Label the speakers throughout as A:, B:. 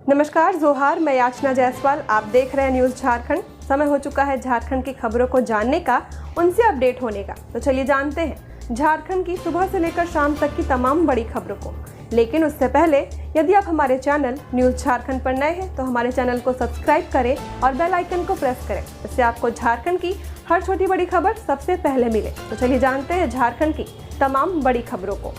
A: नमस्कार, जोहार। मैं याचना जायसवाल। आप देख रहे हैं न्यूज़ झारखंड। समय हो चुका है झारखंड की खबरों को जानने का, उनसे अपडेट होने का। तो चलिए जानते हैं झारखंड की सुबह से लेकर शाम तक की तमाम बड़ी खबरों को। लेकिन उससे पहले यदि आप हमारे चैनल न्यूज़ झारखंड पर नए हैं तो हमारे चैनल को सब्सक्राइब करें और बेल आइकन को प्रेस करें। इससे आपको झारखंड की हर छोटी बड़ी खबर सबसे पहले मिले। तो चलिए जानते हैं झारखंड की तमाम बड़ी खबरों को।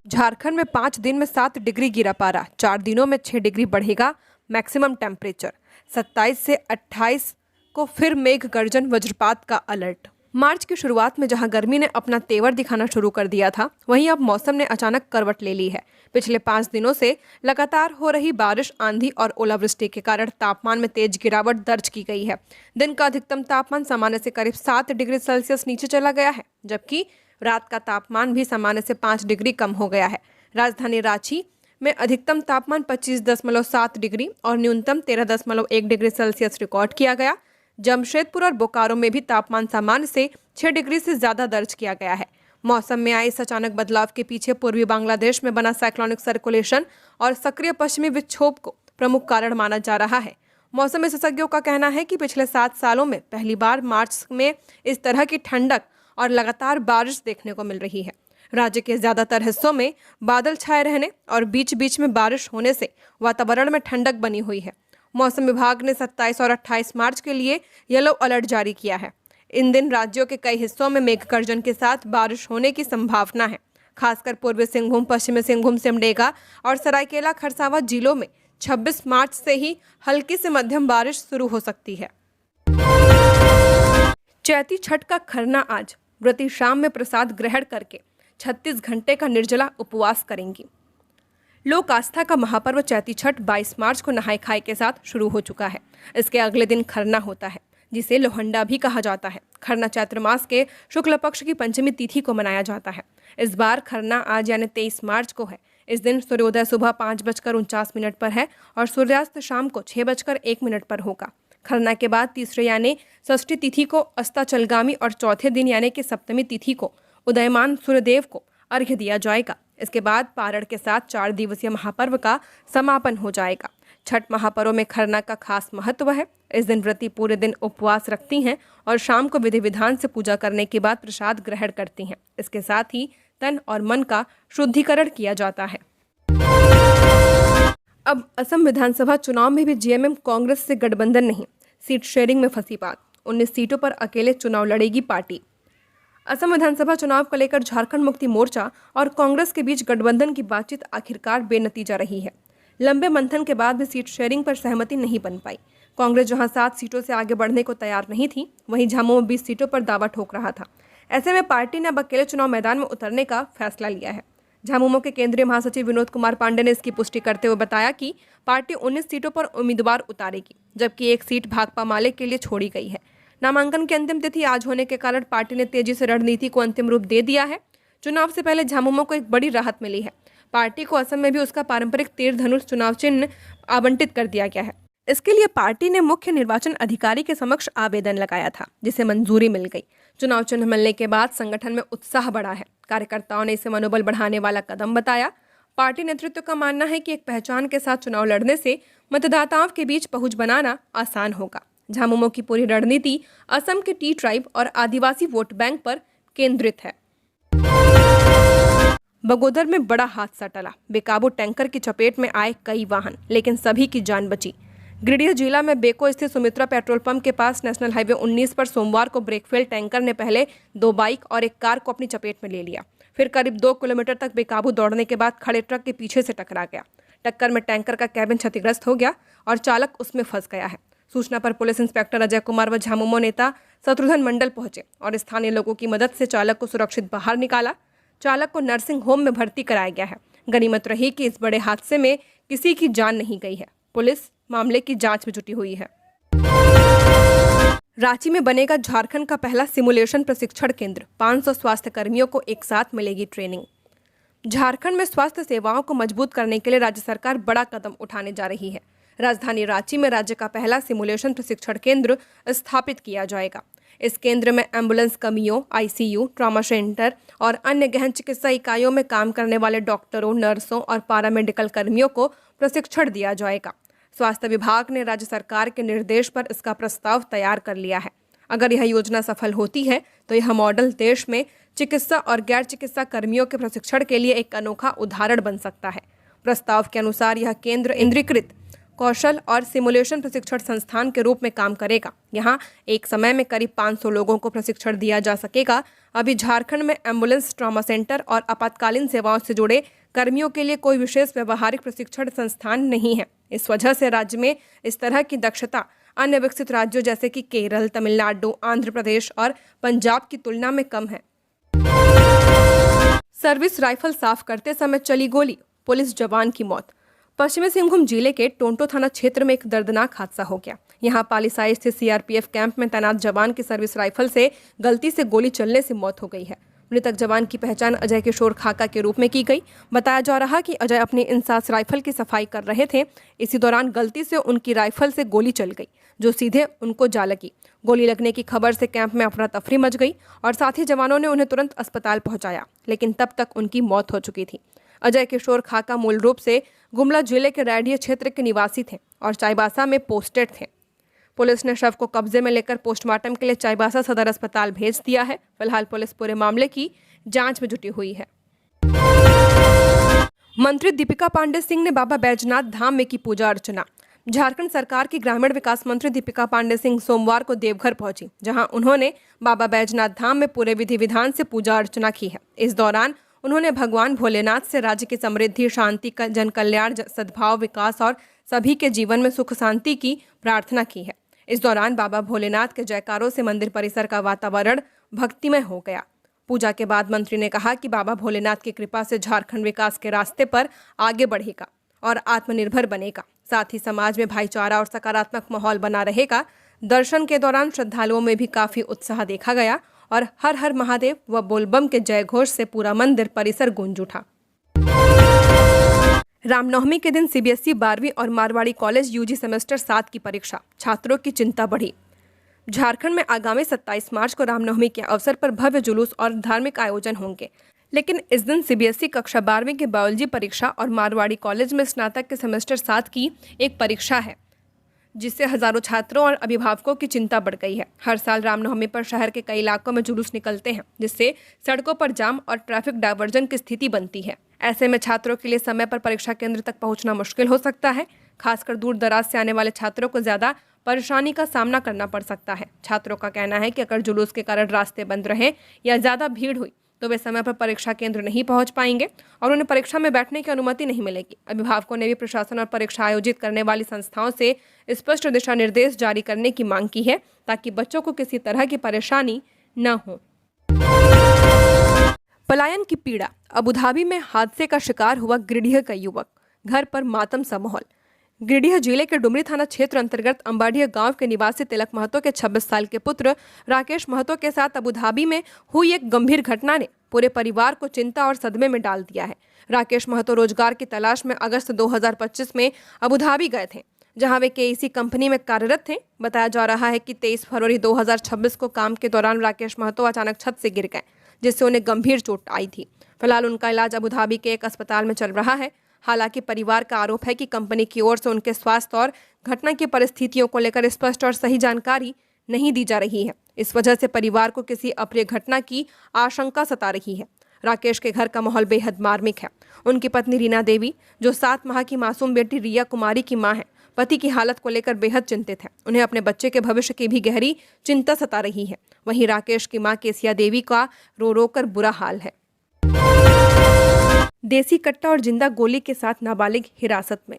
A: झारखंड में 5 दिन में 7 डिग्री गिरा पारा, 4 दिनों में 6 डिग्री बढ़ेगा मैक्सिमम टेम्परेचर। 27 से 28 को फिर मेघ गर्जन वज्रपात का अलर्ट। मार्च की शुरुआत में जहां गर्मी ने अपना तेवर दिखाना शुरू कर दिया था, वहीं अब मौसम ने अचानक करवट ले ली है। पिछले 5 दिनों से लगातार हो रही बारिश, आंधी और ओलावृष्टि के कारण तापमान में तेज गिरावट दर्ज की गई है। दिन का अधिकतम तापमान सामान्य से करीब 7 डिग्री सेल्सियस नीचे चला गया है, जबकि रात का तापमान भी सामान्य से 5 डिग्री कम हो गया है। राजधानी रांची में अधिकतम तापमान 25.7 डिग्री और न्यूनतम 13.1 डिग्री सेल्सियस रिकॉर्ड किया गया। जमशेदपुर और बोकारो में भी तापमान सामान्य से 6 डिग्री से ज्यादा दर्ज किया गया है। मौसम में आए इस अचानक बदलाव के पीछे पूर्वी बांग्लादेश में बना साइक्लोनिक सर्कुलेशन और सक्रिय पश्चिमी विक्षोभ को प्रमुख कारण माना जा रहा है। मौसम विशेषज्ञों का कहना है कि पिछले 7 सालों में पहली बार मार्च में इस तरह की ठंडक और लगातार बारिश देखने को मिल रही है। राज्य के ज्यादातर हिस्सों में बादल छाए रहने और बीच बीच में बारिश होने से वातावरण में ठंडक बनी हुई है। मौसम विभाग ने 27 और 28 मार्च के लिए येलो अलर्ट जारी किया है। इन दिन राज्यों के कई हिस्सों में मेघ गर्जन के साथ बारिश होने की संभावना है। खासकर पूर्वी सिंहभूम, पश्चिमी सिंहभूम, सिमडेगा और सरायकेला खरसावां जिलों में 26 मार्च से ही हल्की से मध्यम बारिश शुरू हो सकती है। चैती छठ का खरना आज। व्रती शाम में प्रसाद ग्रहण करके 36 घंटे का निर्जला उपवास करेंगी। लोक आस्था का महापर्व चैती छठ 22 मार्च को नहाय खाए के साथ शुरू हो चुका है। इसके अगले दिन खरना होता है, जिसे लोहंडा भी कहा जाता है। खरना चैत्र मास के शुक्ल पक्ष की पंचमी तिथि को मनाया जाता है। इस बार खरना आज यानी 23 मार्च को है। इस दिन सूर्योदय सुबह 5:49 पर है और सूर्यास्त शाम को 6:01 पर होगा। खरना के बाद तीसरे यानी षष्ठी तिथि को अस्ताचलगामी और चौथे दिन यानी कि सप्तमी तिथि को उदयमान सूर्यदेव को अर्घ्य दिया जाएगा। इसके बाद पारण के साथ 4 दिवसीय महापर्व का समापन हो जाएगा। छठ महापर्व में खरना का खास महत्व है। इस दिन व्रती पूरे दिन उपवास रखती हैं और शाम को विधि विधान से पूजा करने के बाद प्रसाद ग्रहण करती हैं। इसके साथ ही तन और मन का शुद्धिकरण किया जाता है। अब असम विधानसभा चुनाव में भी जेएमएम कांग्रेस से गठबंधन नहीं, सीट शेयरिंग में फंसी बात। 19 सीटों पर अकेले चुनाव लड़ेगी पार्टी। असम विधानसभा चुनाव को लेकर झारखंड मुक्ति मोर्चा और कांग्रेस के बीच गठबंधन की बातचीत आखिरकार बेनतीजा रही है। लंबे मंथन के बाद भी सीट शेयरिंग पर सहमति नहीं बन पाई। कांग्रेस जहां 7 सीटों से आगे बढ़ने को तैयार नहीं थी, वहीं झामुमो 20 सीटों पर दावा ठोक रहा था। ऐसे में पार्टी ने अब अकेले चुनाव मैदान में उतरने का फैसला लिया है। झामुमो के केंद्रीय महासचिव विनोद कुमार पांडे ने इसकी पुष्टि करते हुए बताया कि पार्टी 19 सीटों पर उम्मीदवार उतारेगी, जबकि एक सीट भाकपा माले के लिए छोड़ी गई है। नामांकन की अंतिम तिथि आज होने के कारण पार्टी ने तेजी से रणनीति को अंतिम रूप दे दिया है। चुनाव से पहले झामुमो को एक बड़ी राहत मिली है। पार्टी को असम में भी उसका पारंपरिक तीर धनुष चुनाव चिन्ह आवंटित कर दिया गया है। इसके लिए पार्टी ने मुख्य निर्वाचन अधिकारी के समक्ष आवेदन लगाया था, जिसे मंजूरी मिल गई। चुनाव चिन्ह मिलने के बाद संगठन में उत्साह बढ़ा है। कार्यकर्ताओं ने इसे मनोबल बढ़ाने वाला कदम बताया। पार्टी नेतृत्व का मानना है कि एक पहचान के साथ चुनाव लड़ने से मतदाताओं के बीच पहुंच बनाना आसान होगा। झामुमो की पूरी रणनीति असम के टी ट्राइब और आदिवासी वोट बैंक पर केंद्रित है। बगोदर में बड़ा हादसा टला। बेकाबू टैंकर की चपेट में आए कई वाहन, लेकिन सभी की जान बची। गिरिडीह जिला में बेको स्थित सुमित्रा पेट्रोल पंप के पास नेशनल हाईवे 19 पर सोमवार को ब्रेक फेल टैंकर ने पहले 2 बाइक और एक कार को अपनी चपेट में ले लिया। फिर करीब 2 किलोमीटर तक बेकाबू दौड़ने के बाद खड़े ट्रक के पीछे से टकरा गया। टक्कर में टैंकर का कैबिन क्षतिग्रस्त हो गया और चालक उसमें फंस गया है। सूचना पर पुलिस इंस्पेक्टर अजय कुमार व झामुमो नेता शत्रुघ्न मंडल पहुंचे और स्थानीय लोगों की मदद से चालक को सुरक्षित बाहर निकाला। चालक को नर्सिंग होम में भर्ती कराया गया है। गनीमत रही कि इस बड़े हादसे में किसी की जान नहीं गई है। पुलिस मामले की जांच में जुटी हुई है। रांची में बनेगा झारखंड का पहला सिमुलेशन प्रशिक्षण केंद्र। 500 स्वास्थ्य कर्मियों को एक साथ मिलेगी ट्रेनिंग। झारखंड में स्वास्थ्य सेवाओं को मजबूत करने के लिए राज्य सरकार बड़ा कदम उठाने जा रही है। राजधानी रांची में राज्य का पहला सिमुलेशन प्रशिक्षण केंद्र स्थापित किया जाएगा। इस केंद्र में एम्बुलेंस कर्मियों, आईसीयू, ट्रॉमा सेंटर और अन्य गहन चिकित्सा इकाइयों में काम करने वाले डॉक्टरों, नर्सों और पैरामेडिकल कर्मियों को प्रशिक्षण दिया जाएगा। स्वास्थ्य विभाग ने राज्य सरकार के निर्देश पर इसका प्रस्ताव तैयार कर लिया है। अगर यह योजना सफल होती है तो यह मॉडल देश में चिकित्सा और गैर चिकित्सा कर्मियों के प्रशिक्षण के लिए एक अनोखा उदाहरण बन सकता है। प्रस्ताव के अनुसार यह केंद्र केंद्रीकृत कौशल और सिमुलेशन प्रशिक्षण संस्थान के रूप में काम करेगा। यहाँ एक समय में करीब 500 लोगों को प्रशिक्षण दिया जा सकेगा। अभी झारखंड में एम्बुलेंस, ट्रॉमा सेंटर और आपातकालीन सेवाओं से जुड़े कर्मियों के लिए कोई विशेष व्यवहारिक प्रशिक्षण संस्थान नहीं है। इस वजह से राज्य में इस तरह की दक्षता अन्य विकसित राज्यों जैसे कि केरल, तमिलनाडु, आंध्र प्रदेश और पंजाब की तुलना में कम है। सर्विस राइफल साफ करते समय चली गोली, पुलिस जवान की मौत। पश्चिमी सिंहभूम जिले के टोंटो थाना क्षेत्र में एक दर्दनाक हादसा हो गया। यहां पालीसाई स्थित सीआरपीएफ कैंप में तैनात जवान की सर्विस राइफल से गलती से गोली चलने से मौत हो गई है। मृतक जवान की पहचान अजय किशोर खाका के रूप में की गई। बताया जा रहा कि अजय अपनी इंसास राइफल की सफाई कर रहे थे। इसी दौरान गलती से उनकी राइफल से गोली चल गई, जो सीधे उनको जा लगी। गोली लगने की खबर से कैंप में अफरा तफरी मच गई और साथ ही जवानों ने उन्हें तुरंत अस्पताल पहुंचाया, लेकिन तब तक उनकी मौत हो चुकी थी। अजय किशोर खाका मूल रूप से गुमला जिले के रैडिया क्षेत्र के निवासी थे और चाईबासा में पोस्टेड थे। पुलिस ने शव को कब्जे में लेकर पोस्टमार्टम के लिए चाईबासा सदर अस्पताल भेज दिया है। फिलहाल पुलिस पूरे मामले की जांच में जुटी हुई है। मंत्री दीपिका पांडे सिंह ने बाबा बैजनाथ धाम में की पूजा अर्चना। झारखंड सरकार की ग्रामीण विकास मंत्री दीपिका पांडे सिंह सोमवार को देवघर पहुंची, जहां उन्होंने बाबा बैजनाथ धाम में पूरे विधि विधान से पूजा अर्चना की है। इस दौरान उन्होंने भगवान भोलेनाथ से राज्य की समृद्धि, शांति, जन कल्याण, सद्भाव, विकास और सभी के जीवन में सुख शांति की प्रार्थना की है। इस दौरान बाबा भोलेनाथ के जयकारों से मंदिर परिसर का वातावरण भक्तिमय हो गया। पूजा के बाद मंत्री ने कहा कि बाबा भोलेनाथ की कृपा से झारखंड विकास के रास्ते पर आगे बढ़ेगा और आत्मनिर्भर बनेगा। साथ ही समाज में भाईचारा और सकारात्मक माहौल बना रहेगा। दर्शन के दौरान श्रद्धालुओं में भी काफी उत्साह देखा गया और हर हर महादेव व बोलबम के जय घोष से पूरा मंदिर परिसर गूंज उठा। रामनवमी के दिन सीबीएसई 12वीं और मारवाड़ी कॉलेज यूजी सेमेस्टर 7 की परीक्षा, छात्रों की चिंता बढ़ी। झारखंड में आगामी 27 मार्च को रामनवमी के अवसर पर भव्य जुलूस और धार्मिक आयोजन होंगे, लेकिन इस दिन सीबीएसई कक्षा 12वीं की बायोलॉजी परीक्षा और मारवाड़ी कॉलेज में स्नातक के सेमेस्टर 7 की एक परीक्षा है, जिससे हजारों छात्रों और अभिभावकों की चिंता बढ़ गई है। हर साल रामनवमी पर शहर के कई इलाकों में जुलूस निकलते हैं, जिससे सड़कों पर जाम और ट्रैफिक डायवर्जन की स्थिति बनती है। ऐसे में छात्रों के लिए समय पर परीक्षा केंद्र तक पहुंचना मुश्किल हो सकता है। खासकर दूर दराज से आने वाले छात्रों को ज्यादा परेशानी का सामना करना पड़ सकता है। छात्रों का कहना है कि अगर जुलूस के कारण रास्ते बंद रहे या ज्यादा भीड़ हुई तो वे समय पर परीक्षा केंद्र नहीं पहुंच पाएंगे और उन्हें परीक्षा में बैठने की अनुमति नहीं मिलेगी। अभिभावकों ने भी प्रशासन और परीक्षा आयोजित करने वाली संस्थाओं से स्पष्ट दिशा निर्देश जारी करने की मांग की है, ताकि बच्चों को किसी तरह की परेशानी न हो। पलायन की पीड़ा, अबुधाबी में हादसे का शिकार हुआ गिरिडीह का युवक, घर पर मातम सा माहौल। गिरिडीह जिले के डुमरी थाना क्षेत्र अंतर्गत अंबाडीह गांव के निवासी तिलक महतो के 26 साल के पुत्र राकेश महतो के साथ अबुधाबी में हुई एक गंभीर घटना ने पूरे परिवार को चिंता और सदमे में डाल दिया है। राकेश महतो रोजगार की तलाश में अगस्त 2025 में अबुधाबी गए थे, जहां वे केईसी कंपनी में कार्यरत थे। बताया जा रहा है कि 23 फरवरी 2026 को काम के दौरान राकेश महतो अचानक छत से गिर गए, जिससे उन्हें गंभीर चोट आई थी। फिलहाल उनका इलाज अबुधाबी के एक अस्पताल में चल रहा है। हालांकि परिवार का आरोप है कि कंपनी की ओर से उनके स्वास्थ्य और घटना की परिस्थितियों को लेकर स्पष्ट और सही जानकारी नहीं दी जा रही है। इस वजह से परिवार को किसी अप्रिय घटना की आशंका सता रही है। राकेश के घर का माहौल बेहद मार्मिक है। उनकी पत्नी रीना देवी, जो 7 माह की मासूम बेटी रिया कुमारी की मां है, पति की हालत को लेकर बेहद चिंतित है। उन्हें अपने बच्चे के भविष्य की भी गहरी चिंता सता रही है। वहीं राकेश की मां केसिया देवी का रो रो कर बुरा हाल है। देसी कट्टा और जिंदा गोली के साथ नाबालिग हिरासत में।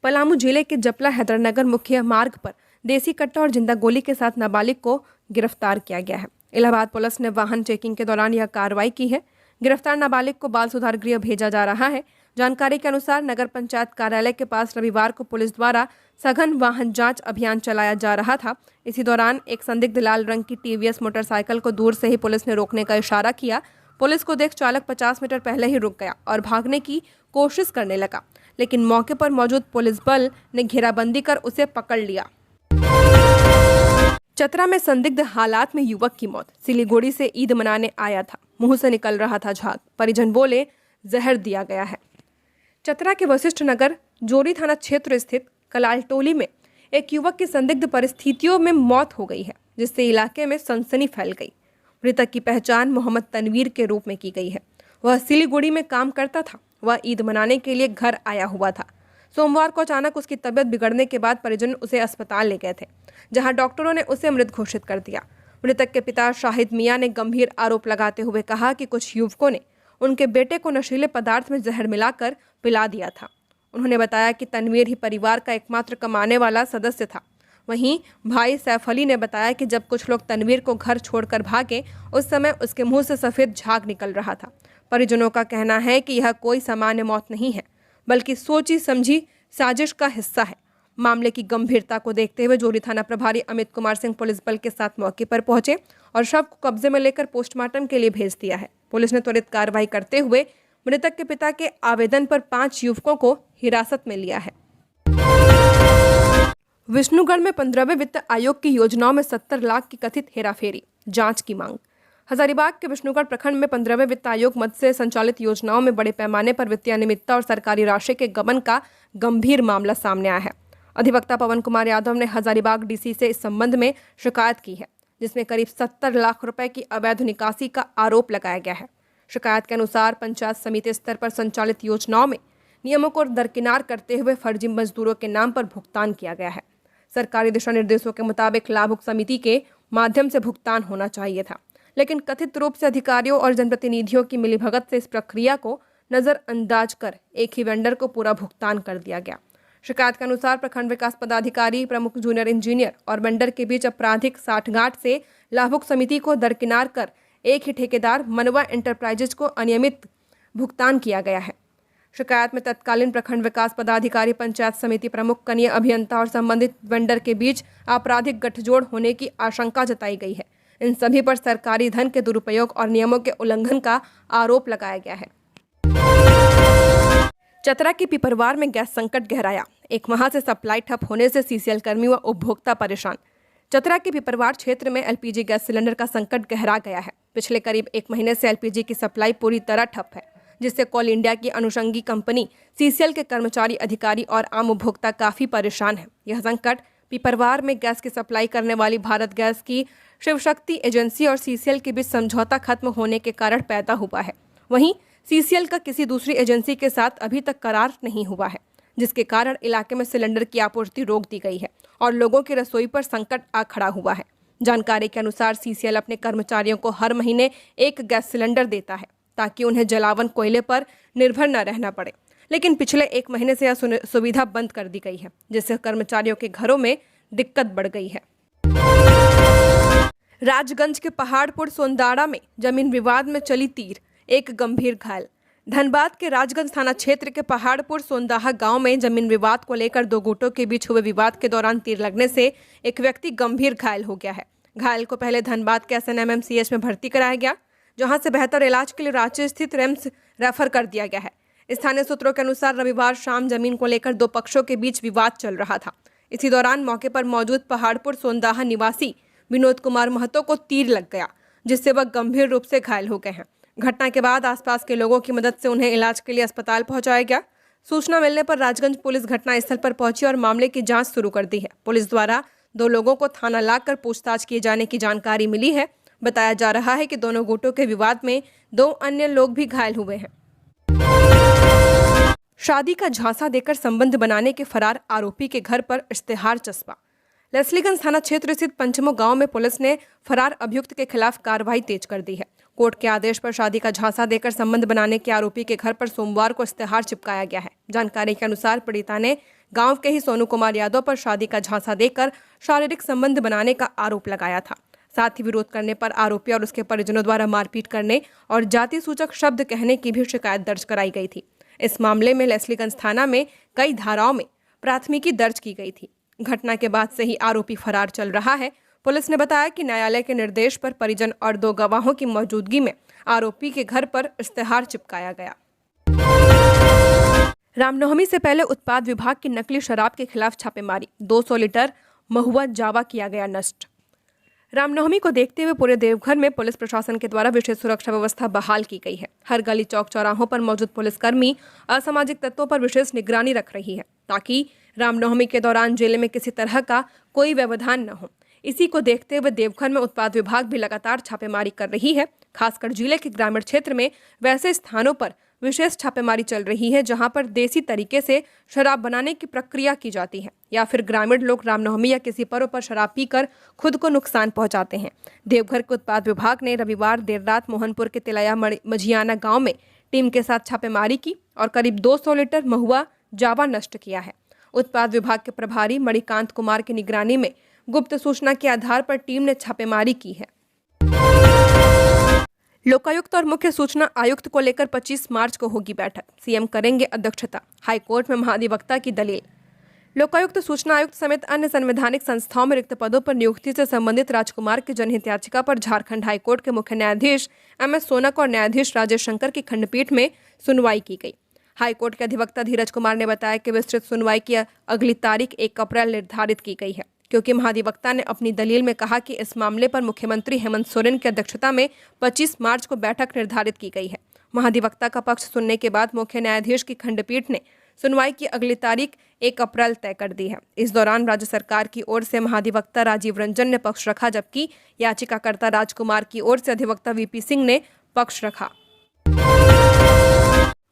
A: पलामू जिले के जपला हैदरनगर मुख्य मार्ग पर देसी कट्टा और जिंदा गोली के साथ नाबालिग को गिरफ्तार किया गया है। इलाहाबाद पुलिस ने वाहन चेकिंग के दौरान यह कार्रवाई की है। गिरफ्तार नाबालिग को बाल सुधार गृह भेजा जा रहा है। जानकारी के अनुसार नगर पंचायत कार्यालय के पास रविवार को पुलिस द्वारा सघन वाहन जांच अभियान चलाया जा रहा था। इसी दौरान एक संदिग्ध लाल रंग की टीवीएस मोटरसाइकिल को दूर से ही पुलिस ने रोकने का इशारा किया। पुलिस को देख चालक 50 मीटर पहले ही रुक गया और भागने की कोशिश करने लगा, लेकिन मौके पर मौजूद पुलिस बल ने घेराबंदी कर उसे पकड़ लिया। चतरा में संदिग्ध हालात में युवक की मौत। सिलीगुड़ी से ईद मनाने आया था, मुंह से निकल रहा था झाग। परिजन बोले जहर दिया गया है। चतरा के वशिष्ठ नगर जोरी थाना क्षेत्र स्थित कलालटोली में एक युवक की संदिग्ध परिस्थितियों में मौत हो गई है, जिससे इलाके में सनसनी फैल गई। मृतक की पहचान मोहम्मद तनवीर के रूप में की गई है। वह सिलीगुड़ी में काम करता था। वह ईद मनाने के लिए घर आया हुआ था। सोमवार को अचानक उसकी तबीयत बिगड़ने के बाद परिजन उसे अस्पताल ले गए थे, जहां डॉक्टरों ने उसे मृत घोषित कर दिया। मृतक के पिता शाहिद मियां ने गंभीर आरोप लगाते हुए कहा कि कुछ युवकों ने उनके बेटे को नशीले पदार्थ में जहर मिलाकर पिला दिया था। उन्होंने बताया कि तनवीर ही परिवार का एकमात्र कमाने वाला सदस्य था। वहीं भाई सैफ अली ने बताया कि जब कुछ लोग तनवीर को घर छोड़कर भागे, उस समय उसके मुंह से सफ़ेद झाग निकल रहा था। परिजनों का कहना है कि यह कोई सामान्य मौत नहीं है, बल्कि सोची समझी साजिश का हिस्सा है। मामले की गंभीरता को देखते हुए जोरी थाना प्रभारी अमित कुमार सिंह पुलिस बल के साथ मौके पर पहुंचे और शव को कब्जे में लेकर पोस्टमार्टम के लिए भेज दिया है। पुलिस ने त्वरित कार्रवाई करते हुए मृतक के पिता के आवेदन पर 5 युवकों को हिरासत में लिया है। विष्णुगढ़ में 15वें वित्त आयोग की योजनाओं में 70 लाख की कथित हेराफेरी, जांच की मांग। हजारीबाग के विष्णुगढ़ प्रखंड में 15वें वित्त आयोग मद से संचालित योजनाओं में बड़े पैमाने पर वित्तीय अनियमितता और सरकारी राशि के गबन का गंभीर मामला सामने आया है। अधिवक्ता पवन कुमार यादव ने हजारीबाग डीसी से इस संबंध में शिकायत की है, जिसमें करीब 70 लाख रुपए की अवैध निकासी का आरोप लगाया गया है। शिकायत के अनुसार पंचायत समिति स्तर पर संचालित योजनाओं में नियमों को दरकिनार करते हुए फर्जी मजदूरों के नाम पर भुगतान किया गया है। सरकारी दिशा निर्देशों के मुताबिक लाभुक समिति के माध्यम से भुगतान होना चाहिए था, लेकिन कथित रूप से अधिकारियों और जनप्रतिनिधियों की मिलीभगत से इस प्रक्रिया को नजरअंदाज कर एक ही वेंडर को पूरा भुगतान कर दिया गया। शिकायत के अनुसार प्रखंड विकास पदाधिकारी, प्रमुख जूनियर इंजीनियर और वेंडर के बीच आपराधिक साठगांठ से लाभुक समिति को दरकिनार कर एक ही ठेकेदार मनवा एंटरप्राइजेज को अनियमित भुगतान किया गया है। शिकायत में तत्कालीन प्रखंड विकास पदाधिकारी, पंचायत समिति प्रमुख, कनीय अभियंता और संबंधित वेंडर के बीच आपराधिक गठजोड़ होने की आशंका जताई गई है। इन सभी पर सरकारी धन के दुरुपयोग और नियमों के उल्लंघन का आरोप लगाया गया है। चतरा के पिपरवार में गैस संकट गहराया। 1 माह से सप्लाई ठप होने से सीसीएल कर्मी व उपभोक्ता परेशान। चतरा के पिपरवार क्षेत्र में एलपीजी गैस सिलेंडर का संकट गहरा गया है। पिछले करीब 1 महीने से एलपीजी की सप्लाई पूरी तरह ठप है, जिससे कोल इंडिया की अनुषंगी कंपनी सीसीएल के कर्मचारी, अधिकारी और आम उपभोक्ता काफी परेशान है। यह संकट पिपरवार में गैस की सप्लाई करने वाली भारत गैस की शिवशक्ति एजेंसी और सीसीएल के बीच समझौता खत्म होने के कारण पैदा हुआ है। वहीं सीसीएल का किसी दूसरी एजेंसी के साथ अभी तक करार नहीं हुआ है, जिसके कारण इलाके में सिलेंडर की आपूर्ति रोक दी गई है और लोगों की रसोई पर संकट आ खड़ा हुआ है। जानकारी के अनुसार सीसीएल अपने कर्मचारियों को हर महीने 1 गैस सिलेंडर देता है, ताकि उन्हें जलावन कोयले पर निर्भर न रहना पड़े। लेकिन पिछले 1 महीने से यह सुविधा बंद कर दी गई है, जिससे कर्मचारियों के घरों में दिक्कत बढ़ गई है। राजगंज के पहाड़पुर सोंदाड़ा में जमीन विवाद में चली तीर, 1 गंभीर घायल। धनबाद के राजगंज थाना क्षेत्र के पहाड़पुर सोंदाहा गांव में जमीन विवाद को लेकर 2 गुटों के बीच हुए विवाद के दौरान तीर लगने से एक व्यक्ति गंभीर घायल हो गया है। घायल को पहले धनबाद के SNMMCH में भर्ती कराया गया, जहां से बेहतर इलाज के लिए रांची स्थित रिम्स रेफर कर दिया गया है। स्थानीय सूत्रों के अनुसार रविवार शाम जमीन को लेकर 2 पक्षों के बीच विवाद चल रहा था। इसी दौरान मौके पर मौजूद पहाड़पुर सोंदाहा निवासी विनोद कुमार महतो को तीर लग गया, जिससे वह गंभीर रूप से घायल हो गए हैं। घटना के बाद आसपास के लोगों की मदद से उन्हें इलाज के लिए अस्पताल पहुंचाया गया। सूचना मिलने पर राजगंज पुलिस घटनास्थल पर पहुंची और मामले की जांच शुरू कर दी है। पुलिस द्वारा 2 लोगों को थाना लाकर पूछताछ किए जाने की जानकारी मिली है। बताया जा रहा है कि दोनों गुटों के विवाद में 2 अन्य लोग भी घायल हुए हैं। शादी का झांसा देकर संबंध बनाने के फरार आरोपी के घर पर इश्तेहार चस्पा। लेस्लीगंज थाना क्षेत्र स्थित पंचमो गांव में पुलिस ने फरार अभियुक्त के खिलाफ कार्रवाई तेज कर दी है। कोर्ट के आदेश पर शादी का झांसा देकर संबंध बनाने के आरोपी के घर पर सोमवार को इश्तेहार चिपकाया गया है। जानकारी के अनुसार पीड़िता ने गांव के ही सोनू कुमार यादव पर शादी का झांसा देकर शारीरिक संबंध बनाने का आरोप लगाया था। साथ ही विरोध करने पर आरोपी और उसके परिजनों द्वारा मारपीट करने और जाति सूचक शब्द कहने की भी शिकायत दर्ज कराई गई थी। इस मामले में लेस्लीगंज थाना में कई धाराओं में प्राथमिकी दर्ज की गई थी। घटना के बाद से ही आरोपी फरार चल रहा है। पुलिस ने बताया कि न्यायालय के निर्देश पर परिजन और 2 गवाहों की मौजूदगी में आरोपी के घर पर इश्तेहार चिपकाया गया। रामनवमी से पहले उत्पाद विभाग की नकली शराब के खिलाफ छापेमारी, 200 लीटर महुआ जावा किया गया नष्ट। रामनवमी को देखते हुए पूरे देवघर में पुलिस प्रशासन के द्वारा विशेष सुरक्षा व्यवस्था बहाल की गई है। हर गली चौक चौराहों पर मौजूद पुलिसकर्मी असामाजिक तत्वों पर विशेष निगरानी रख रही है ताकि रामनवमी के दौरान जिले में किसी तरह का कोई व्यवधान न हो। इसी को देखते हुए देवघर में उत्पाद विभाग भी लगातार छापेमारी कर रही है। खासकर जिले के ग्रामीण क्षेत्र में वैसे स्थानों पर विशेष छापेमारी चल रही है जहां पर देसी तरीके से शराब बनाने की प्रक्रिया की जाती है या फिर ग्रामीण लोग रामनवमी या किसी पर्व पर शराब पीकर खुद को नुकसान पहुंचाते हैं। देवघर के उत्पाद विभाग ने रविवार देर रात मोहनपुर के तिलैया मझियाना गांव में टीम के साथ छापेमारी की और करीब 200 लीटर महुआ जावा नष्ट किया है। उत्पाद विभाग के प्रभारी मणिकांत कुमार की निगरानी में गुप्त सूचना के आधार पर टीम ने छापेमारी की है। लोकायुक्त और मुख्य सूचना आयुक्त को लेकर 25 मार्च को होगी बैठक, सीएम करेंगे अध्यक्षता। हाईकोर्ट में महाधिवक्ता की दलील। लोकायुक्त, सूचना आयुक्त समेत अन्य संवैधानिक संस्थाओं में रिक्त पदों पर नियुक्ति से संबंधित राजकुमार की जनहित याचिका पर झारखंड हाईकोर्ट के मुख्य न्यायाधीश एमएस सोनक और न्यायाधीश राजेश शंकर की खंडपीठ में सुनवाई की गई। हाईकोर्ट के अधिवक्ता धीरज कुमार ने बताया कि विस्तृत सुनवाई की अगली तारीख 1 अप्रैल निर्धारित की गई है, क्योंकि महाधिवक्ता ने अपनी दलील में कहा कि इस मामले पर मुख्यमंत्री हेमंत सोरेन की अध्यक्षता में 25 मार्च को बैठक निर्धारित की गई है। महाधिवक्ता का पक्ष सुनने के बाद मुख्य न्यायाधीश की खंडपीठ ने सुनवाई की अगली तारीख 1 अप्रैल तय कर दी है। इस दौरान राज्य सरकार की ओर से महाधिवक्ता राजीव रंजन ने पक्ष रखा, जबकि याचिकाकर्ता राजकुमार की ओर से अधिवक्ता वीपी सिंह ने पक्ष रखा।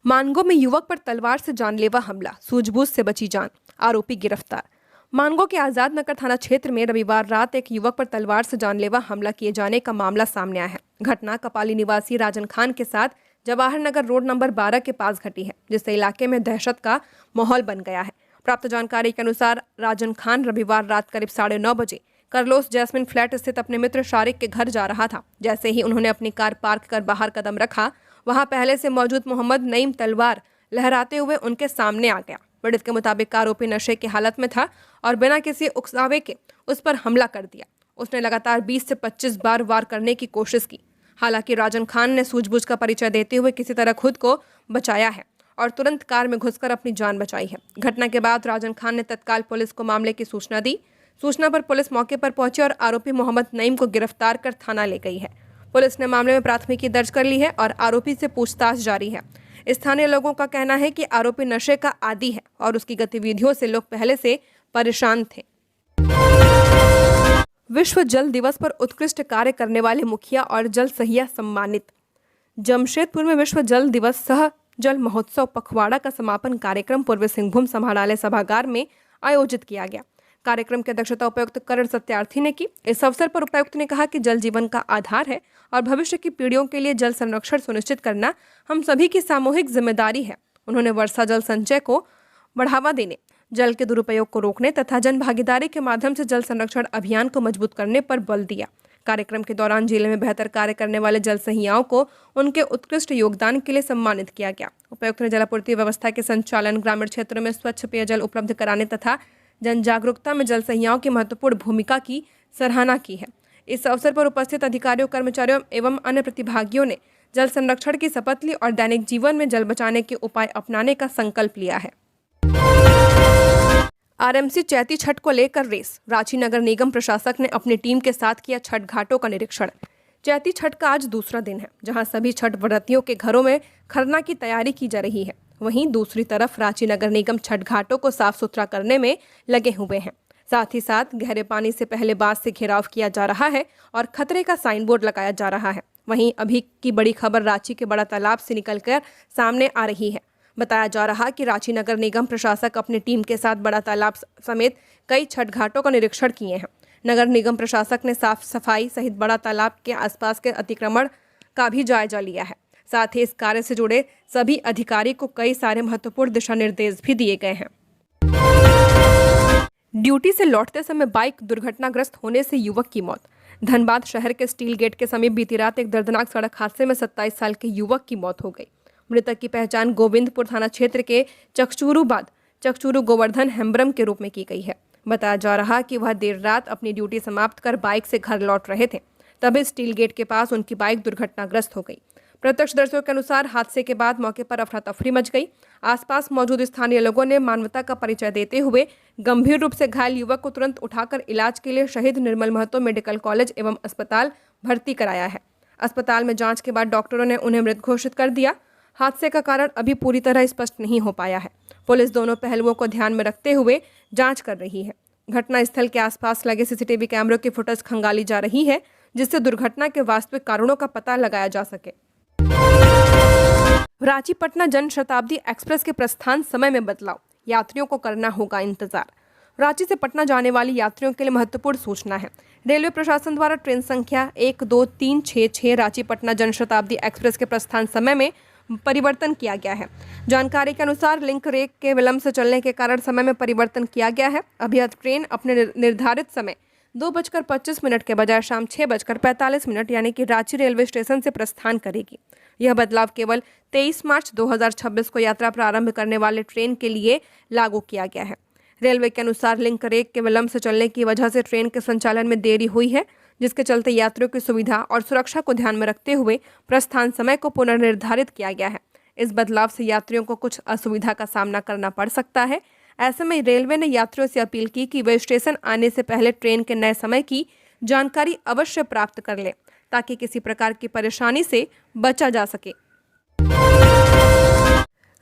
A: मानगो में युवक पर तलवार से जानलेवा हमला, सूझबूझ से बची जान, आरोपी गिरफ्तार। मानगो के आजाद नगर थाना क्षेत्र में रविवार रात एक युवक पर तलवार से जानलेवा हमला किए जाने का मामला सामने आया है। घटना कपाली निवासी राजन खान के साथ जवाहर नगर रोड नंबर 12 के पास घटी है, जिससे इलाके में दहशत का माहौल बन गया है। प्राप्त जानकारी के अनुसार राजन खान रविवार रात करीब 9:30 बजे करलोस जैस्मिन फ्लैट स्थित अपने मित्र शारिक के घर जा रहा था। जैसे ही उन्होंने अपनी कार पार्क कर बाहर कदम रखा, वहां पहले से मौजूद मोहम्मद नईम तलवार लहराते हुए उनके सामने आ गया। पीड़ित के मुताबिक आरोपी नशे की हालत में था और बिना किसी उकसावे के उस पर हमला कर दिया। उसने लगातार 20 से 25 बार वार करने की कोशिश की। हालांकि राजन खान ने सूझबूझ का परिचय देते हुए किसी तरह खुद को बचाया है और तुरंत कार में घुसकर अपनी जान बचाई है। घटना के बाद राजन खान ने तत्काल पुलिस को मामले की सूचना दी। सूचना पर पुलिस मौके पर पहुंची और आरोपी मोहम्मद नईम को गिरफ्तार कर थाना ले गई है। पुलिस ने मामले में प्राथमिकी दर्ज कर ली है और आरोपी से पूछताछ जारी है। स्थानीय लोगों का कहना है कि आरोपी नशे का आदी है और उसकी गतिविधियों से लोग पहले से परेशान थे। विश्व जल दिवस पर उत्कृष्ट कार्य करने वाले मुखिया और जल सहिया सम्मानित। जमशेदपुर में विश्व जल दिवस सह जल महोत्सव पखवाड़ा का समापन कार्यक्रम पूर्वी सिंहभूम समाहरणालय सभागार में आयोजित किया गया। कार्यक्रम की अध्यक्षता उपायुक्त करण सत्यार्थी ने की। इस अवसर पर उपायुक्त ने कहा कि जल जीवन का आधार है और भविष्य की पीढ़ियों के लिए जल संरक्षण सुनिश्चित करना हम सभी की सामूहिक जिम्मेदारी है। उन्होंने वर्षा जल संचय को बढ़ावा देने, जल के दुरुपयोग को रोकने तथा जन भागीदारी के माध्यम से जल संरक्षण अभियान को मजबूत करने पर बल दिया। कार्यक्रम के दौरान जिले में बेहतर कार्य करने वाले जल सहियाओं को उनके उत्कृष्ट योगदान के लिए सम्मानित किया गया। उपायुक्त ने जलापूर्ति व्यवस्था के संचालन, ग्रामीण क्षेत्रों में स्वच्छ पेयजल उपलब्ध कराने तथा जन जागरूकता में जल सहियाओं की महत्वपूर्ण भूमिका की सराहना की है। इस अवसर पर उपस्थित अधिकारियों, कर्मचारियों एवं अन्य प्रतिभागियों ने जल संरक्षण की शपथ ली और दैनिक जीवन में जल बचाने के उपाय अपनाने का संकल्प लिया है। आरएमसी चैती छठ को लेकर रेस। रांची नगर निगम प्रशासक ने अपनी टीम के साथ किया छठ घाटों का निरीक्षण। चैती छठ का आज दूसरा दिन है, जहां सभी छठ व्रतियों के घरों में खरना की तैयारी की जा रही है। वहीं दूसरी तरफ रांची नगर निगम छठ घाटों को साफ सुथरा करने में लगे हुए हैं। साथ ही साथ गहरे पानी से पहले बांध से घेराव किया जा रहा है और खतरे का साइन बोर्ड लगाया जा रहा है। वहीं अभी की बड़ी खबर रांची के बड़ा तालाब से निकलकर सामने आ रही है। बताया जा रहा कि रांची नगर निगम प्रशासक अपनी टीम के साथ बड़ा तालाब समेत कई छठ घाटों का निरीक्षण किए हैं। नगर निगम प्रशासक ने साफ सफाई सहित बड़ा तालाब के आसपास के अतिक्रमण का भी जायजा लिया है। साथ ही इस कार्य से जुड़े सभी अधिकारी को कई सारे महत्वपूर्ण दिशा निर्देश भी दिए गए हैं। ड्यूटी से लौटते समय बाइक दुर्घटनाग्रस्त होने से युवक की मौत। धनबाद शहर के स्टील गेट के समीप बीती रात एक दर्दनाक सड़क हादसे में 27 साल के युवक की मौत हो गई। मृतक की पहचान गोविंदपुर थाना क्षेत्र के चकचूरू गोवर्धन हेम्ब्रम के रूप में की गई है। बताया जा रहा कि वह देर रात अपनी ड्यूटी समाप्त कर बाइक से घर लौट रहे थे, तभी स्टील गेट के पास उनकी बाइक दुर्घटनाग्रस्त हो गई। प्रत्यक्षदर्शियों के अनुसार हादसे के बाद मौके पर अफरा तफरी मच गई। आसपास मौजूद स्थानीय लोगों ने मानवता का परिचय देते हुए गंभीर रूप से घायल युवक को तुरंत उठाकर इलाज के लिए शहीद निर्मल महतो मेडिकल कॉलेज एवं अस्पताल भर्ती कराया है। अस्पताल में जांच के बाद डॉक्टरों ने उन्हें मृत घोषित कर दिया। हादसे का कारण अभी पूरी तरह स्पष्ट नहीं हो पाया है। पुलिस दोनों पहलुओं को ध्यान में रखते हुए जांच कर रही है। घटना स्थल के आसपास लगे सीसीटीवी कैमरों की फुटेज खंगाली जा रही है, जिससे दुर्घटना के वास्तविक कारणों का पता लगाया जा सके। रांची पटना जनशताब्दी एक्सप्रेस के प्रस्थान समय में बदलाव, यात्रियों को करना होगा इंतजार। रांची से पटना जाने वाली यात्रियों के लिए महत्वपूर्ण सूचना है। रेलवे प्रशासन द्वारा ट्रेन संख्या 12366 रांची पटना जनशताब्दी एक्सप्रेस के प्रस्थान समय में परिवर्तन किया गया है। जानकारी के अनुसार लिंक रेक के विलंब से चलने के कारण समय में परिवर्तन किया गया है। अभी यह ट्रेन अपने निर्धारित समय 2:25 के बजाय शाम 6:45 यानी कि रांची रेलवे स्टेशन से प्रस्थान करेगी। यह बदलाव केवल 23 मार्च 2026 को यात्रा प्रारंभ करने वाले ट्रेन के लिए लागू किया गया है। रेलवे के अनुसार लिंक रेक के विलंब से चलने की वजह से ट्रेन के संचालन में देरी हुई है, जिसके चलते यात्रियों की सुविधा और सुरक्षा को ध्यान में रखते हुए प्रस्थान समय को पुनर्निर्धारित किया गया है। इस बदलाव से यात्रियों को कुछ असुविधा का सामना करना पड़ सकता है। ऐसे में रेलवे ने यात्रियों से अपील की कि वे स्टेशन आने से पहले ट्रेन के नए समय की जानकारी अवश्य प्राप्त कर लें, ताकि किसी प्रकार की परेशानी से बचा जा सके।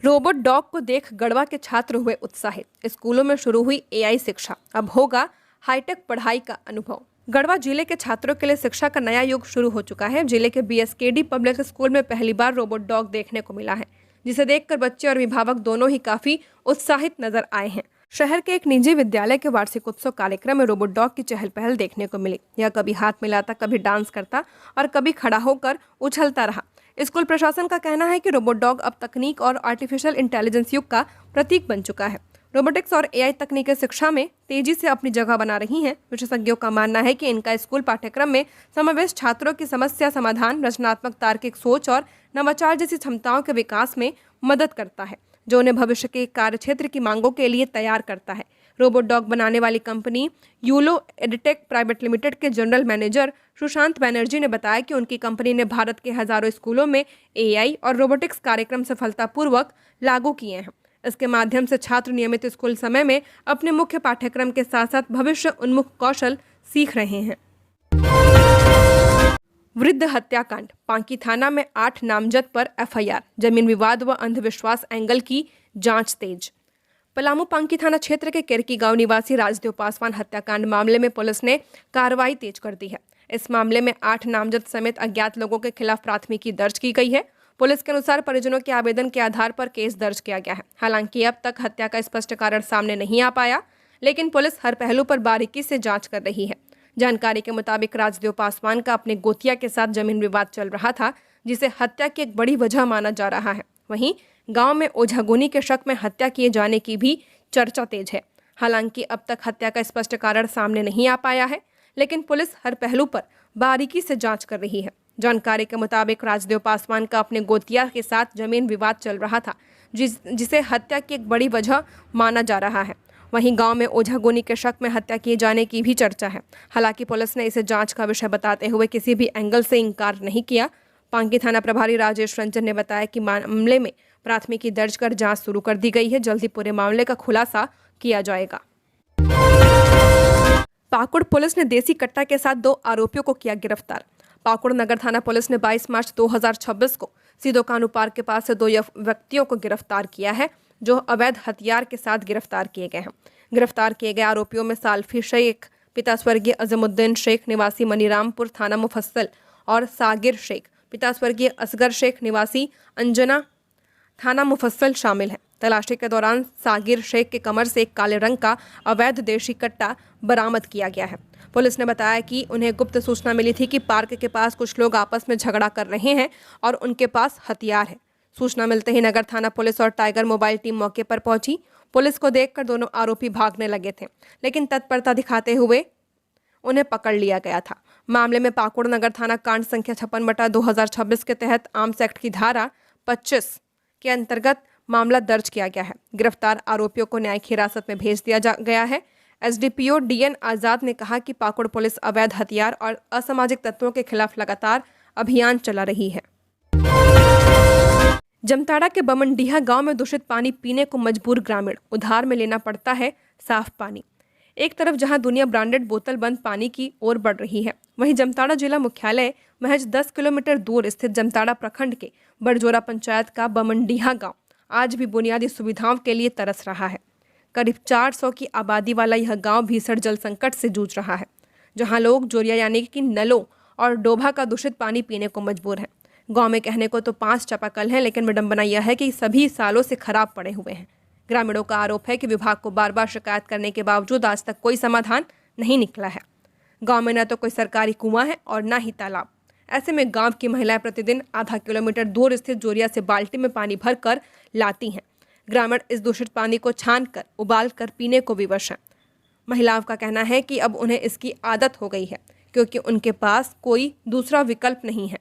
A: रोबोट डॉग को देख गढ़वा के छात्र हुए उत्साहित। स्कूलों में शुरू हुई एआई शिक्षा, अब होगा हाईटेक पढ़ाई का अनुभव। गढ़वा जिले के छात्रों के लिए शिक्षा का नया युग शुरू हो चुका है। जिले के बीएसकेडी पब्लिक स्कूल में पहली बार रोबोट डॉग देखने को मिला है, जिसे देखकर बच्चे और अभिभावक दोनों ही काफी उत्साहित नजर आए हैं। शहर के एक निजी विद्यालय के वार्षिक उत्सव कार्यक्रम में रोबोट डॉग की चहल पहल देखने को मिली। यह कभी हाथ मिलाता, कभी डांस करता और कभी खड़ा होकर उछलता रहा। स्कूल प्रशासन का कहना है कि रोबोट डॉग अब तकनीक और आर्टिफिशियल इंटेलिजेंस युग का प्रतीक बन चुका है। रोबोटिक्स और एआई तकनीकें शिक्षा में तेजी से अपनी जगह बना रही हैं। विशेषज्ञों का मानना है कि इनका स्कूल पाठ्यक्रम में समावेश छात्रों की समस्या समाधान, रचनात्मक तार्किक सोच और नवाचार जैसी क्षमताओं के विकास में मदद करता है, जो उन्हें भविष्य के कार्यक्षेत्र की मांगों के लिए तैयार करता है। रोबोट डॉग बनाने वाली company yellow edtech private limited के जनरल मैनेजर सुशांत बनर्जी ने बताया कि उनकी कंपनी ने भारत के हजारों स्कूलों में एआई और रोबोटिक्स कार्यक्रम सफलतापूर्वक लागू किए हैं। इसके माध्यम से छात्र नियमित स्कूल समय में अपने मुख्य पाठ्यक्रम के साथ साथ भविष्य उन्मुख कौशल सीख रहे हैं। वृद्ध हत्याकांड, पांकी थाना में 8 नामजद पर एफआईआर, जमीन विवाद व अंधविश्वास एंगल की जांच तेज। पलामू पांकी थाना क्षेत्र के केरकी गांव निवासी राजदेव पासवान हत्याकांड मामले में पुलिस ने कार्रवाई तेज कर दी है। इस मामले में 8 नामजद समेत अज्ञात लोगों के खिलाफ प्राथमिकी दर्ज की गई है। पुलिस के अनुसार परिजनों के आवेदन के आधार पर केस दर्ज किया गया है। हालांकि अब तक हत्या का स्पष्ट कारण सामने नहीं आ पाया, लेकिन पुलिस हर पहलू पर बारीकी से जांच कर रही है। जानकारी के मुताबिक राजदेव पासवान का अपने गोतिया के साथ जमीन विवाद चल रहा था, जिसे हत्या की एक बड़ी वजह माना जा रहा है। वहीं गांव में ओझागुनी के शक में हत्या किए जाने की भी चर्चा तेज है। हालांकि अब तक हत्या का स्पष्ट कारण सामने नहीं आ पाया है, लेकिन पुलिस हर पहलू पर बारीकी से जांच कर रही है। जानकारी के मुताबिक राजदेव पासवान का अपने गोतिया के साथ जमीन विवाद चल रहा था, जिसे हत्या की एक बड़ी वजह माना जा रहा है। वहीं गांव में ओझागुनी के शक में हत्या किए जाने की भी चर्चा है। हालांकि पुलिस ने इसे जांच का विषय बताते हुए किसी भी एंगल से इंकार नहीं किया। पांकी थाना प्रभारी राजेश रंजन ने बताया कि मामले में प्राथमिकी दर्ज कर जांच शुरू कर दी गई है। जल्द ही पूरे मामले का खुलासा किया जाएगा। पाकुड़ पुलिस ने देसी कट्टा के साथ 2 आरोपियों को किया गिरफ्तार। पाकुड़ नगर थाना पुलिस ने 22 मार्च 2026 को सीधो कानू पार्क के पास से 2 व्यक्तियों को गिरफ्तार किया है, जो अवैध हथियार के साथ गिरफ्तार किए गए हैं। गिरफ्तार किए गए आरोपियों में सालफी शेख पिता स्वर्गीय अजमुद्दीन शेख निवासी मनीरामपुर थाना मुफस्सल और सागिर शेख पिता स्वर्गीय असगर शेख निवासी अंजना थाना मुफस्सल शामिल हैं। तलाशी के दौरान सागिर शेख के कमर से एक काले रंग का अवैध देशी कट्टा बरामद किया गया है। पुलिस ने बताया कि उन्हें गुप्त सूचना मिली थी कि पार्क के पास कुछ लोग आपस में झगड़ा कर रहे हैं और उनके पास हथियार है। सूचना मिलते ही नगर थाना पुलिस और टाइगर मोबाइल टीम मौके पर पहुंची। पुलिस को देखकर दोनों आरोपी भागने लगे थे, लेकिन तत्परता दिखाते हुए उन्हें पकड़ लिया गया था। मामले में पाकुड़ नगर थाना कांड संख्या 56/2026 के तहत आर्म्स एक्ट की धारा 25 के अंतर्गत मामला दर्ज किया गया है। गिरफ्तार आरोपियों को न्यायिक हिरासत में भेज दिया गया है। एसडीपीओ डीएन आजाद ने कहा कि पाकुड़ पुलिस अवैध हथियार और असामाजिक तत्वों के खिलाफ लगातार अभियान चला रही है। जमताड़ा के बमनडीहा गांव में दूषित पानी पीने को मजबूर ग्रामीण, उधार में लेना पड़ता है साफ पानी। एक तरफ जहां दुनिया ब्रांडेड बोतल बंद पानी की ओर बढ़ रही है, वहीं जमताड़ा जिला मुख्यालय महज 10 किलोमीटर दूर स्थित जमताड़ा प्रखंड के बड़जोरा पंचायत का बमनडीहा गांव आज भी बुनियादी सुविधाओं के लिए तरस रहा है। करीब 400 की आबादी वाला यह गांव भीषण जल संकट से जूझ रहा है, जहां लोग जोरिया यानी कि नलों और डोभा का दूषित पानी पीने को मजबूर हैं। गांव में कहने को तो 5 चापाकल हैं, लेकिन विडंबना यह है कि सभी सालों से खराब पड़े हुए हैं। ग्रामीणों का आरोप है कि विभाग को बार बार शिकायत करने के बावजूद आज तक कोई समाधान नहीं निकला है। गांव में न तो कोई सरकारी कुआं है और न ही तालाब। ऐसे में गांव की महिलाएं प्रतिदिन आधा किलोमीटर दूर स्थित जोरिया से बाल्टी में पानी भरकर लाती हैं। ग्रामीण इस दूषित पानी को छानकर उबालकर पीने को विवश हैं। महिलाओं का कहना है कि अब उन्हें इसकी आदत हो गई है, क्योंकि उनके पास कोई दूसरा विकल्प नहीं है।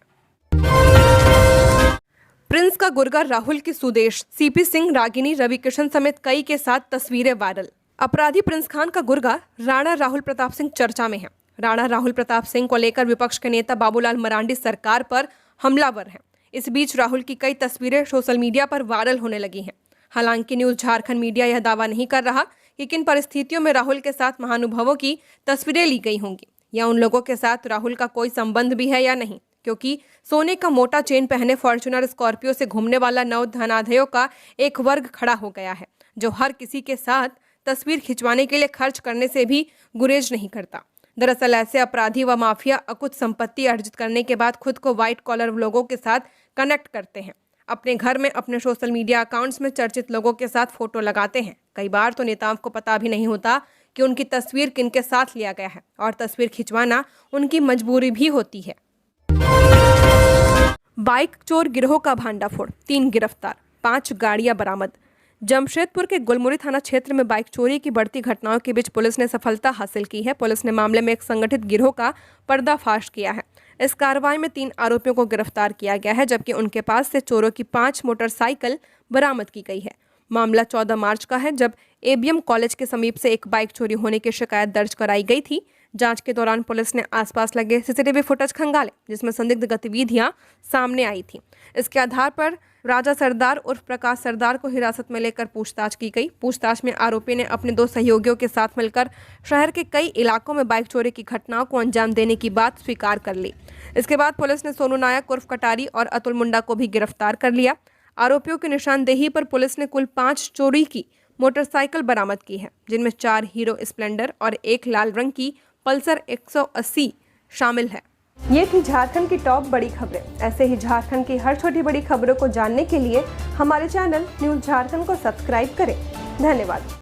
A: प्रिंस का गुर्गा, राहुल की सुदेश, सीपी सिंह, रागिनी, रवि किशन समेत कई के साथ तस्वीरें वायरल। अपराधी प्रिंस खान का गुर्गा राणा राहुल प्रताप सिंह चर्चा में है। राणा राहुल प्रताप सिंह को लेकर विपक्ष के नेता बाबूलाल मरांडी सरकार पर हमलावर हैं। इस बीच राहुल की कई तस्वीरें सोशल मीडिया पर वायरल होने लगी हैं। हालांकि न्यूज झारखंड मीडिया यह दावा नहीं कर रहा कि किन परिस्थितियों में राहुल के साथ महानुभावों की तस्वीरें ली गई होंगी या उन लोगों के साथ राहुल का कोई संबंध भी है या नहीं, क्योंकि सोने का मोटा चेन पहने फॉर्च्यूनर स्कॉर्पियो से घूमने वाला नव धनाढ्यों का एक वर्ग खड़ा हो गया है, जो हर किसी के साथ तस्वीर खिंचवाने के लिए खर्च करने से भी गुरेज नहीं करता। दरअसल ऐसे अपराधी व माफिया अकुत संपत्ति अर्जित करने के बाद खुद को व्हाइट कॉलर लोगों के साथ कनेक्ट करते हैं। अपने घर में अपने सोशल मीडिया अकाउंट्स में चर्चित लोगों के साथ फोटो लगाते हैं। कई बार तो नेताओं को पता भी नहीं होता कि उनकी तस्वीर किनके साथ लिया गया है, और तस्वीर खिंचवाना उनकी मजबूरी भी होती है। बाइक चोर गिरोह का भांडाफोड़, 3 गिरफ्तार, 5 गाड़ियां बरामद। जमशेदपुर के गुलमुरी थाना क्षेत्र में बाइक चोरी की बढ़ती घटनाओं के बीच पुलिस ने सफलता हासिल की है। पुलिस ने मामले में एक संगठित गिरोह का पर्दाफाश किया है। इस कार्रवाई में 3 आरोपियों को गिरफ्तार किया गया है, जबकि उनके पास से चोरों की 5 मोटरसाइकिल बरामद की गई है। मामला 14 मार्च का है, जब एबीएम कॉलेज के समीप से एक बाइक चोरी होने की शिकायत दर्ज कराई गई थी। जांच के दौरान पुलिस ने आसपास लगे सीसीटीवी फुटेज खंगाले, जिसमें संदिग्ध गतिविधियां सामने आई थी। इसके आधार पर राजा सरदार उर्फ प्रकाश सरदार को हिरासत में लेकर पूछताछ की गई। पूछताछ में आरोपी ने अपने 2 सहयोगियों के साथ मिलकर शहर के कई इलाकों में बाइक चोरी की घटनाओं को अंजाम देने की बात स्वीकार कर ली। इसके बाद पुलिस ने सोनू नायक उर्फ कटारी और अतुल मुंडा को भी गिरफ्तार कर लिया। आरोपियों की निशानदेही पर पुलिस ने कुल 5 चोरी की मोटरसाइकिल बरामद की है, जिनमें 4 हीरो स्प्लेंडर और 1 लाल रंग की पल्सर 180 शामिल है। ये थी झारखंड की टॉप बड़ी खबरें। ऐसे ही झारखंड की हर छोटी बड़ी खबरों को जानने के लिए हमारे चैनल न्यूज झारखंड को सब्सक्राइब करें। धन्यवाद।